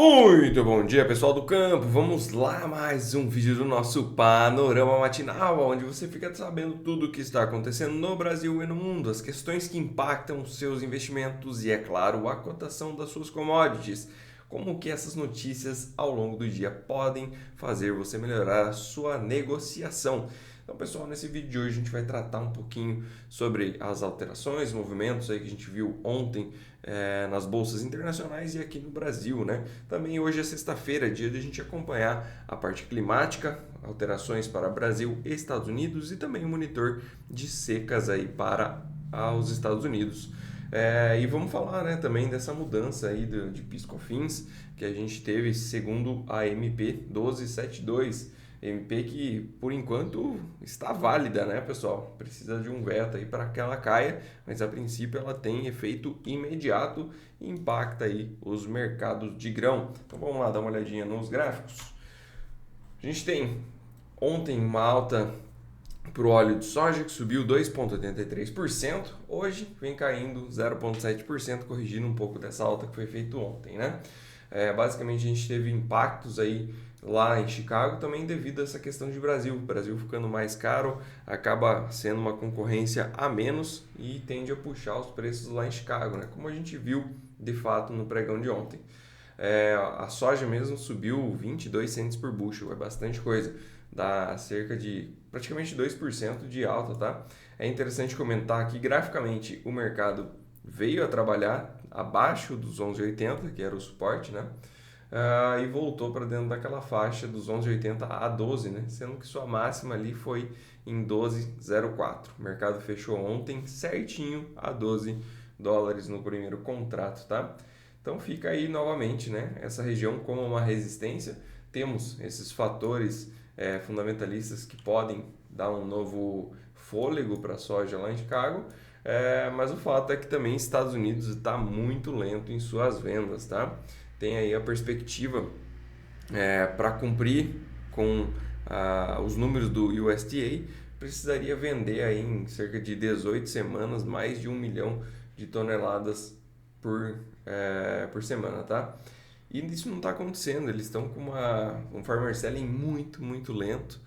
Muito bom dia, pessoal do campo. Vamos lá, mais um vídeo do nosso Panorama Matinal, onde você fica sabendo tudo o que está acontecendo no Brasil e no mundo, as questões que impactam os seus investimentos e, é claro, a cotação das suas commodities. Como que essas notícias ao longo do dia podem fazer você melhorar a sua negociação. Então, pessoal, nesse vídeo de hoje a gente vai tratar um pouquinho sobre as alterações, movimentos aí que a gente viu ontem nas bolsas internacionais e aqui no Brasil, né? Também hoje é sexta-feira, dia de a gente acompanhar a parte climática, alterações para Brasil e Estados Unidos e também o monitor de secas aí para os Estados Unidos. E vamos falar, né, também dessa mudança aí de PIS/COFINS que a gente teve segundo a MP 1272. MP que, por enquanto, está válida, né, pessoal? Precisa de um veto aí para que ela caia, mas a princípio ela tem efeito imediato e impacta aí os mercados de grão. Então vamos lá dar uma olhadinha nos gráficos. A gente tem ontem uma alta para o óleo de soja que subiu 2,83%, hoje vem caindo 0,7%, corrigindo um pouco dessa alta que foi feita ontem, né? Basicamente a gente teve impactos aí lá em Chicago também devido a essa questão de Brasil. O Brasil ficando mais caro acaba sendo uma concorrência a menos e tende a puxar os preços lá em Chicago, né? Como a gente viu de fato no pregão de ontem. A soja mesmo subiu 22 cents por bushel, é bastante coisa, dá cerca de praticamente 2% de alta, tá? É interessante comentar que graficamente o mercado veio a trabalhar abaixo dos 11,80, que era o suporte, né? E voltou para dentro daquela faixa dos 11,80 a 12, né? Sendo que sua máxima ali foi em 12,04. O mercado fechou ontem certinho a 12 dólares no primeiro contrato, tá? Então fica aí novamente, né, essa região como uma resistência. Temos esses fatores fundamentalistas que podem dar um novo fôlego para a soja lá em Chicago, mas o fato é que também Estados Unidos está muito lento em suas vendas, tá? Tem aí a perspectiva para cumprir com os números do USDA, precisaria vender aí em cerca de 18 semanas mais de 1 milhão de toneladas por semana, tá? E isso não está acontecendo, eles estão com um farmer selling muito, muito lento,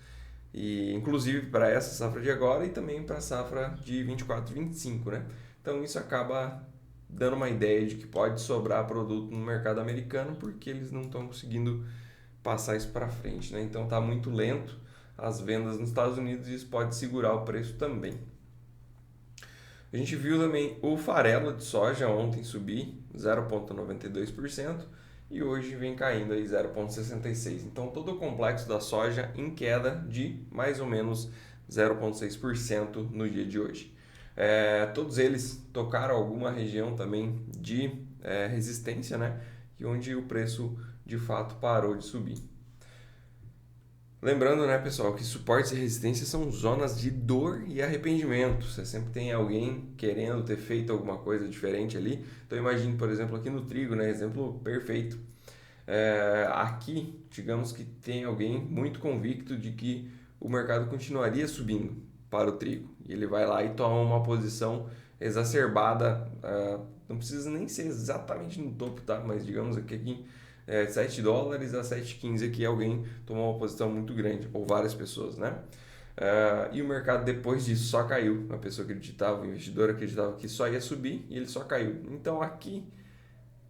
e inclusive para essa safra de agora e também para a safra de 24 e 25, né? Então isso acaba dando uma ideia de que pode sobrar produto no mercado americano porque eles não estão conseguindo passar isso para frente, né? Então está muito lento as vendas nos Estados Unidos e isso pode segurar o preço também. A gente viu também o farelo de soja ontem subir 0,92% e hoje vem caindo aí 0,66%. Então todo o complexo da soja em queda de mais ou menos 0,6% no dia de hoje. Todos eles tocaram alguma região também de resistência, né? E onde o preço de fato parou de subir. Lembrando, né, pessoal, que suportes e resistência são zonas de dor e arrependimento. Você sempre tem alguém querendo ter feito alguma coisa diferente ali. Então imagine, por exemplo, aqui no trigo, né, exemplo perfeito. Aqui, digamos que tem alguém muito convicto de que o mercado continuaria subindo para o trigo. E ele vai lá e toma uma posição exacerbada. Não precisa nem ser exatamente no topo, tá? Mas digamos aqui 7 dólares a 7,15 aqui alguém tomou uma posição muito grande, ou várias pessoas, né? E o mercado depois disso só caiu. A pessoa acreditava, o investidor acreditava que só ia subir e ele só caiu. Então aqui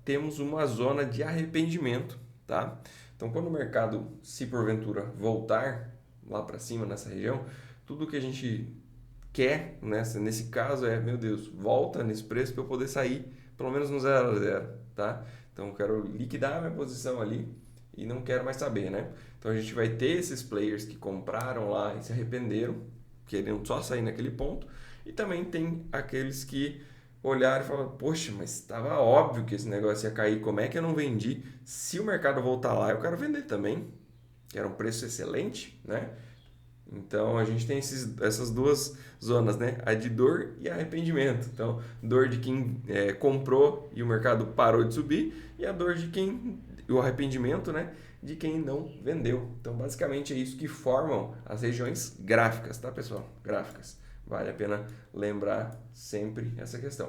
temos uma zona de arrependimento, tá? Então quando o mercado, se porventura voltar lá para cima nessa região, tudo que a gente quer nesse caso meu Deus, volta nesse preço para eu poder sair pelo menos no 0 a 0, tá? Então eu quero liquidar a minha posição ali e não quero mais saber, né? Então a gente vai ter esses players que compraram lá e se arrependeram, querendo só sair naquele ponto, e também tem aqueles que olharam e falaram, poxa, mas estava óbvio que esse negócio ia cair, como é que eu não vendi? Se o mercado voltar lá, eu quero vender também, que era um preço excelente, né? Então a gente tem essas duas zonas, né? A de dor e arrependimento. Então, dor de quem comprou e o mercado parou de subir, e a dor de quem, o arrependimento, né? De quem não vendeu. Então, basicamente é isso que formam as regiões gráficas, tá, pessoal? Gráficas. Vale a pena lembrar sempre essa questão.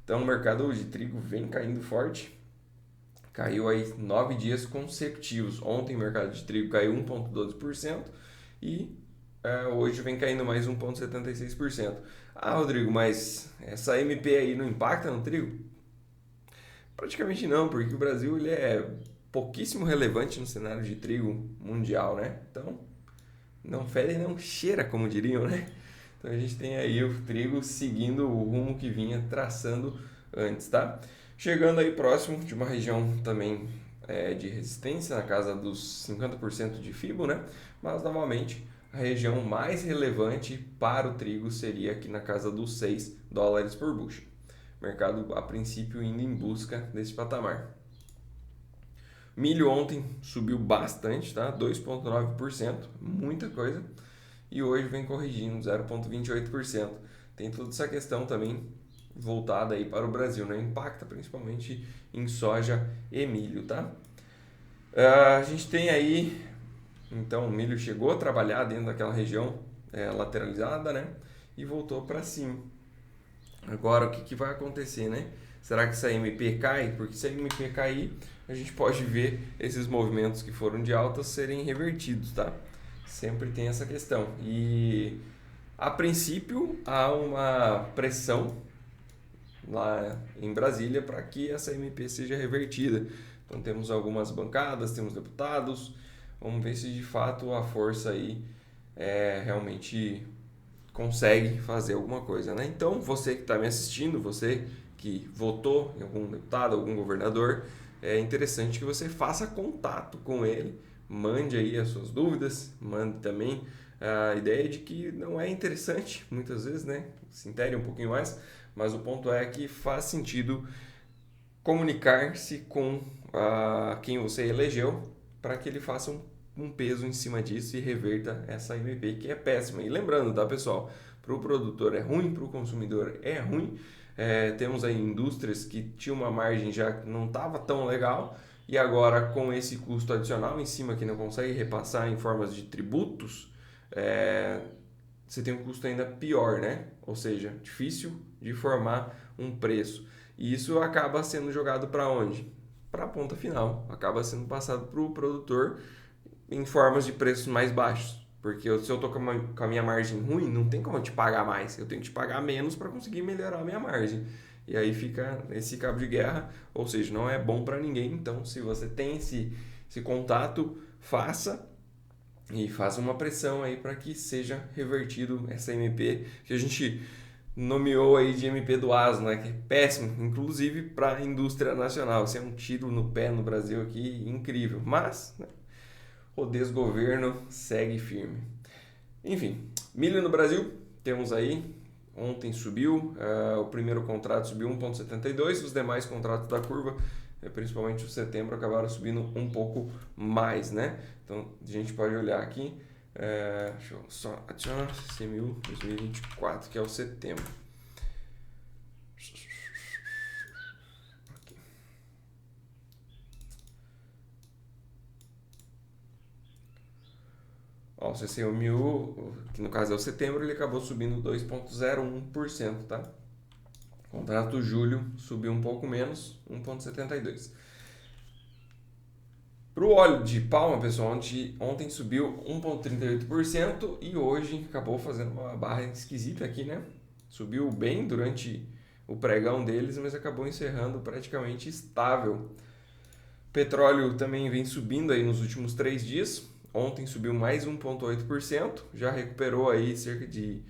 Então, o mercado de trigo vem caindo forte. Caiu aí 9 dias consecutivos. Ontem o mercado de trigo caiu 1,12% e hoje vem caindo mais 1,76%. Ah, Rodrigo, mas essa MP aí não impacta no trigo? Praticamente não, porque o Brasil ele é pouquíssimo relevante no cenário de trigo mundial, né? Então, não fede e não cheira, como diriam, né? Então a gente tem aí o trigo seguindo o rumo que vinha traçando antes, tá? Chegando aí próximo de uma região também de resistência, na casa dos 50% de FIBO, né? Mas novamente a região mais relevante para o trigo seria aqui na casa dos $6 por bushel. Mercado a princípio indo em busca desse patamar. Milho ontem subiu bastante, tá? 2,9%, muita coisa. E hoje vem corrigindo 0,28%. Tem toda essa questão também voltada aí para o Brasil, né? Impacta principalmente em soja e milho, tá? A gente tem aí, então o milho chegou a trabalhar dentro daquela região lateralizada, né? E voltou para cima. Agora, o que vai acontecer, né? Será que essa MP cai? Porque se a MP cair, a gente pode ver esses movimentos que foram de alta serem revertidos, tá? Sempre tem essa questão. E, a princípio, há uma pressão lá em Brasília para que essa MP seja revertida. Então, temos algumas bancadas, temos deputados. Vamos ver se de fato a força aí realmente consegue fazer alguma coisa, né? Então, você que está me assistindo, você que votou em algum deputado, algum governador, é interessante que você faça contato com ele, mande aí as suas dúvidas, mande também a ideia de que não é interessante, muitas vezes, né? Se intere um pouquinho mais, mas o ponto é que faz sentido comunicar-se com quem você elegeu para que ele faça um peso em cima disso e reverta essa MP que é péssima. E lembrando, tá, pessoal? Para o produtor é ruim, para o consumidor é ruim. Temos aí indústrias que tinham uma margem já que não estava tão legal e agora com esse custo adicional em cima que não consegue repassar em formas de tributos, você tem um custo ainda pior, né? Ou seja, difícil de formar um preço. E isso acaba sendo jogado para onde? Para a ponta final. Acaba sendo passado para o produtor em formas de preços mais baixos. Porque se eu estou com a minha margem ruim, não tem como eu te pagar mais. Eu tenho que te pagar menos para conseguir melhorar a minha margem. E aí fica esse cabo de guerra, ou seja, não é bom para ninguém. Então, se você tem esse contato, faça e faça uma pressão aí para que seja revertido essa MP que a gente nomeou aí de MP do asno, né? Que é péssimo, inclusive para a indústria nacional. Isso é um tiro no pé no Brasil aqui, incrível. Mas, né, o desgoverno segue firme. Enfim, milho no Brasil, temos aí, ontem subiu, o primeiro contrato subiu 1,72, os demais contratos da curva, principalmente o setembro, acabaram subindo um pouco mais, né? Então, a gente pode olhar aqui, deixa eu só adicionar CMU 2024, que é o setembro. Ó, o CCMU, que no caso é o setembro, ele acabou subindo 2,01%, tá? O contrato julho subiu um pouco menos, 1,72%. Para o óleo de palma, pessoal, ontem subiu 1,38% e hoje acabou fazendo uma barra esquisita aqui, né? Subiu bem durante o pregão deles, mas acabou encerrando praticamente estável. Petróleo também vem subindo aí nos últimos 3 dias. Ontem subiu mais 1,8%, já recuperou aí cerca de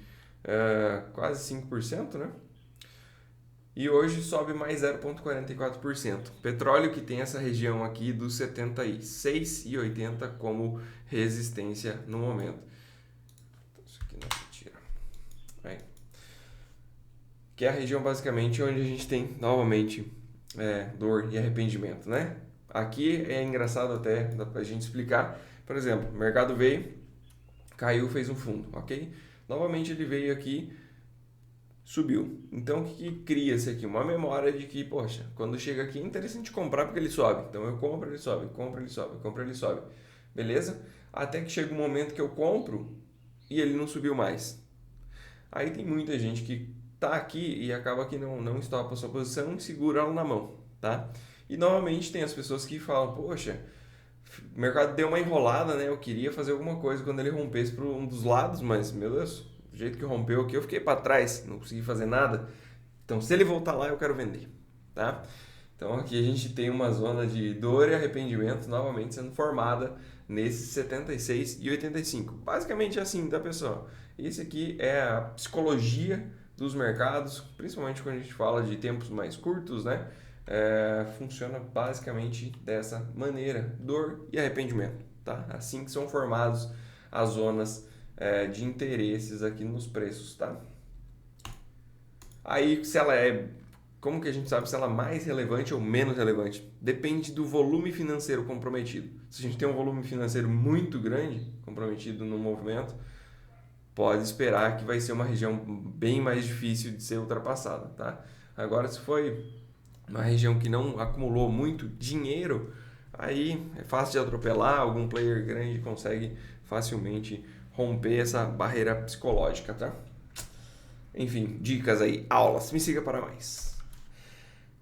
quase 5%, né? E hoje sobe mais 0,44%. Petróleo que tem essa região aqui dos 76,80 como resistência no momento. Isso aqui não se tira. Aí. Que é a região basicamente onde a gente tem novamente dor e arrependimento, né? Aqui é engraçado até, dá pra gente explicar. Por exemplo, o mercado veio, caiu, fez um fundo, ok? Novamente ele veio aqui, subiu. Então o que cria-se aqui? Uma memória de que, poxa, quando chega aqui é interessante comprar porque ele sobe. Então eu compro, ele sobe, compro, ele sobe, compro, ele sobe. Beleza? Até que chega um momento que eu compro e ele não subiu mais. Aí tem muita gente que tá aqui e acaba que não estopa a sua posição e segura ela na mão, tá? E novamente tem as pessoas que falam, poxa, o mercado deu uma enrolada, né? Eu queria fazer alguma coisa quando ele rompesse para um dos lados, mas, meu Deus, do jeito que rompeu aqui, eu fiquei para trás, não consegui fazer nada. Então, se ele voltar lá, eu quero vender, tá? Então, aqui a gente tem uma zona de dor e arrependimento novamente sendo formada nesses 76 e 85. Basicamente é assim, tá, pessoal? Esse aqui é a psicologia dos mercados, principalmente quando a gente fala de tempos mais curtos, né? Funciona basicamente dessa maneira, dor e arrependimento, tá? Assim que são formados as zonas de interesses aqui nos preços, tá? Aí, se ela é, como que a gente sabe se ela é mais relevante ou menos relevante? Depende do volume financeiro comprometido. Se a gente tem um volume financeiro muito grande comprometido no movimento, pode esperar que vai ser uma região bem mais difícil de ser ultrapassada, tá? Agora, se foi uma região que não acumulou muito dinheiro, aí é fácil de atropelar, algum player grande consegue facilmente romper essa barreira psicológica, tá? Enfim, dicas aí, aulas, me siga para mais.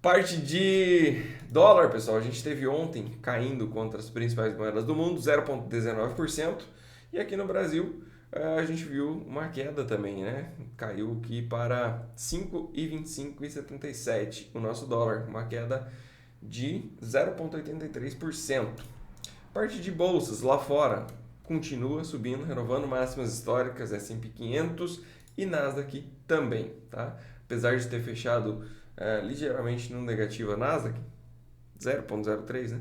Parte de dólar, pessoal, a gente teve ontem caindo contra as principais moedas do mundo, 0,19%, e aqui no Brasil a gente viu uma queda também, né? Caiu aqui para 5,25,77 o nosso dólar, uma queda de 0,83%. Parte de bolsas lá fora continua subindo, renovando máximas históricas, S&P 500 e Nasdaq também, tá? Apesar de ter fechado ligeiramente no negativo a Nasdaq, 0,03, né?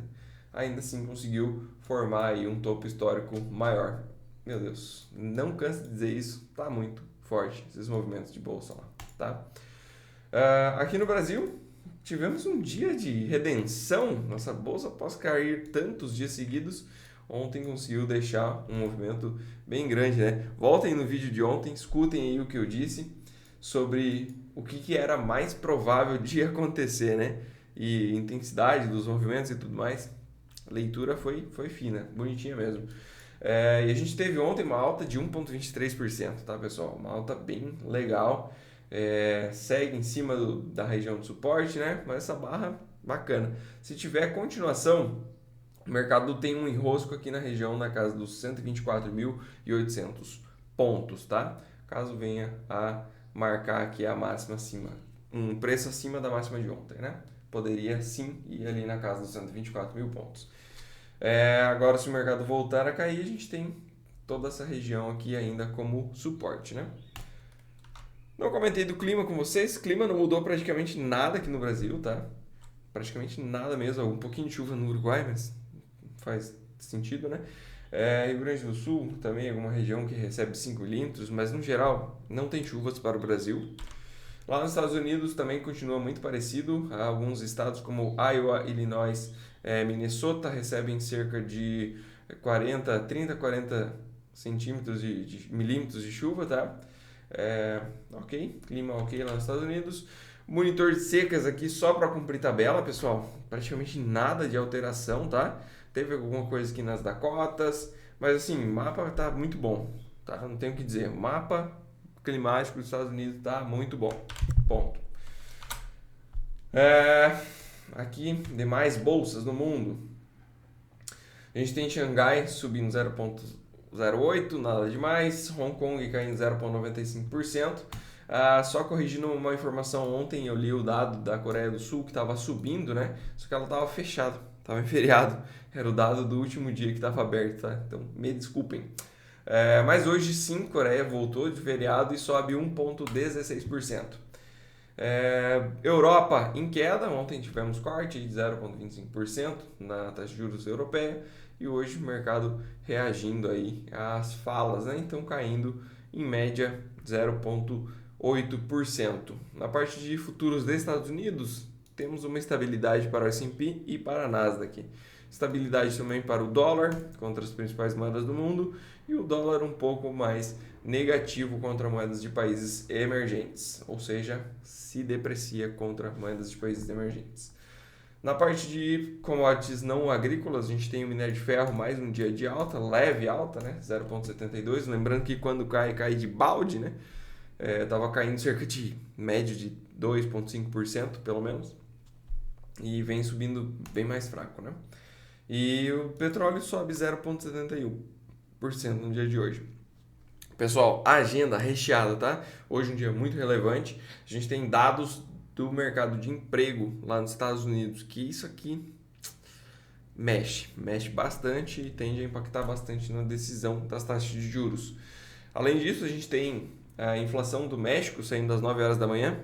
Ainda assim conseguiu formar aí um topo histórico maior. Meu Deus, não canso de dizer isso, tá muito forte esses movimentos de bolsa lá, tá? Aqui no Brasil, tivemos um dia de redenção, nossa bolsa após cair tantos dias seguidos, ontem conseguiu deixar um movimento bem grande, né? Voltem no vídeo de ontem, escutem aí o que eu disse sobre o que era mais provável de acontecer, né? E intensidade dos movimentos e tudo mais. A leitura foi fina, bonitinha mesmo. E a gente teve ontem uma alta de 1,23%, tá, pessoal? Uma alta bem legal. Segue em cima da região de suporte, né? Mas essa barra bacana. Se tiver continuação, o mercado tem um enrosco aqui na região, na casa dos 124.800 pontos, tá? Caso venha a marcar aqui a máxima acima, um preço acima da máxima de ontem, né? Poderia sim ir ali na casa dos 124 mil pontos. Agora, se o mercado voltar a cair, a gente tem toda essa região aqui ainda como suporte, né? Não comentei do clima com vocês, o clima não mudou praticamente nada aqui no Brasil, tá? Praticamente nada mesmo, um pouquinho de chuva no Uruguai, mas faz sentido, né? Rio Grande do Sul também é uma região que recebe 5 milímetros, mas no geral não tem chuvas para o Brasil. Lá nos Estados Unidos também continua muito parecido. Alguns estados como Iowa, Illinois, Minnesota recebem cerca de 40 centímetros de milímetros de chuva, tá? Ok, clima ok lá nos Estados Unidos. Monitor de secas aqui só para cumprir tabela, pessoal. Praticamente nada de alteração, tá? Teve alguma coisa aqui nas Dakotas, mas assim, o mapa tá muito bom, tá? Não tenho o que dizer. O mapa climático dos Estados Unidos tá muito bom. Ponto. Aqui, demais bolsas no mundo. A gente tem Xangai subindo 0,08, nada demais. Hong Kong caindo 0,95%. Só corrigindo uma informação, ontem eu li o dado da Coreia do Sul que estava subindo, né? Só que ela estava fechada, estava em feriado. Era o dado do último dia que estava aberto, tá? Então me desculpem. Mas hoje sim, Coreia voltou de feriado e sobe 1,16%. Europa em queda, ontem tivemos corte de 0,25% na taxa de juros europeia e hoje o mercado reagindo aí às falas, né? Então caindo em média 0,8%. Na parte de futuros dos Estados Unidos, temos uma estabilidade para o S&P e para a Nasdaq. Estabilidade também para o dólar contra as principais moedas do mundo e o dólar um pouco mais negativo contra moedas de países emergentes, ou seja, se deprecia contra moedas de países emergentes. Na parte de commodities não agrícolas, a gente tem o minério de ferro mais um dia de alta, leve alta, né? 0,72. Lembrando que quando cai de balde, né? Estava caindo cerca de média de 2,5% pelo menos. e vem subindo bem mais fraco, né? E o petróleo sobe 0,71% no dia de hoje. Pessoal, a agenda recheada, tá? Hoje é um dia muito relevante. A gente tem dados do mercado de emprego lá nos Estados Unidos, que isso aqui mexe bastante e tende a impactar bastante na decisão das taxas de juros. Além disso, a gente tem a inflação do México saindo às 9 horas da manhã.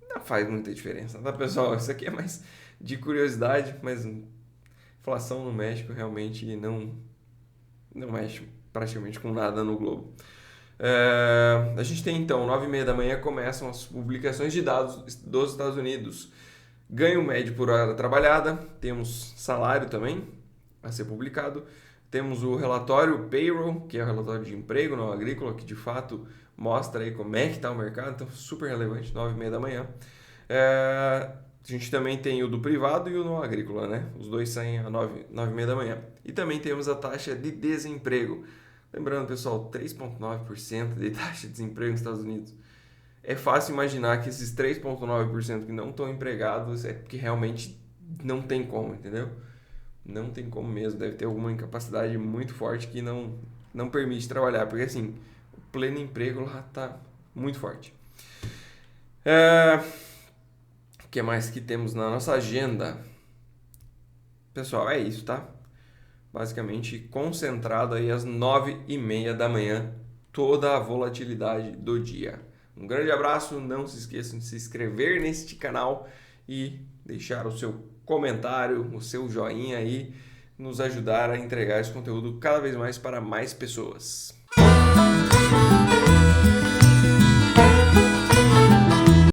Não faz muita diferença, tá, pessoal? Isso aqui é mais de curiosidade, mas inflação no México realmente não mexe praticamente com nada no globo. A gente tem então, 9h30 da manhã, começam as publicações de dados dos Estados Unidos. Ganho médio por hora trabalhada, temos salário também a ser publicado, temos o relatório Payroll, que é o relatório de emprego não agrícola, que de fato mostra aí como é que está o mercado, então super relevante, 9h30 da manhã. A gente também tem o do privado e o não agrícola, né? Os dois saem às 9h30 da manhã. E também temos a taxa de desemprego. Lembrando, pessoal, 3,9% de taxa de desemprego nos Estados Unidos. É fácil imaginar que esses 3,9% que não estão empregados é porque realmente não tem como, entendeu? Não tem como mesmo. Deve ter alguma incapacidade muito forte que não permite trabalhar. Porque assim, o pleno emprego lá está muito forte. O que mais que temos na nossa agenda? Pessoal, é isso, tá? Basicamente concentrado aí às 9h30 da manhã, toda a volatilidade do dia. Um grande abraço, não se esqueçam de se inscrever neste canal e deixar o seu comentário, o seu joinha aí, nos ajudar a entregar esse conteúdo cada vez mais para mais pessoas.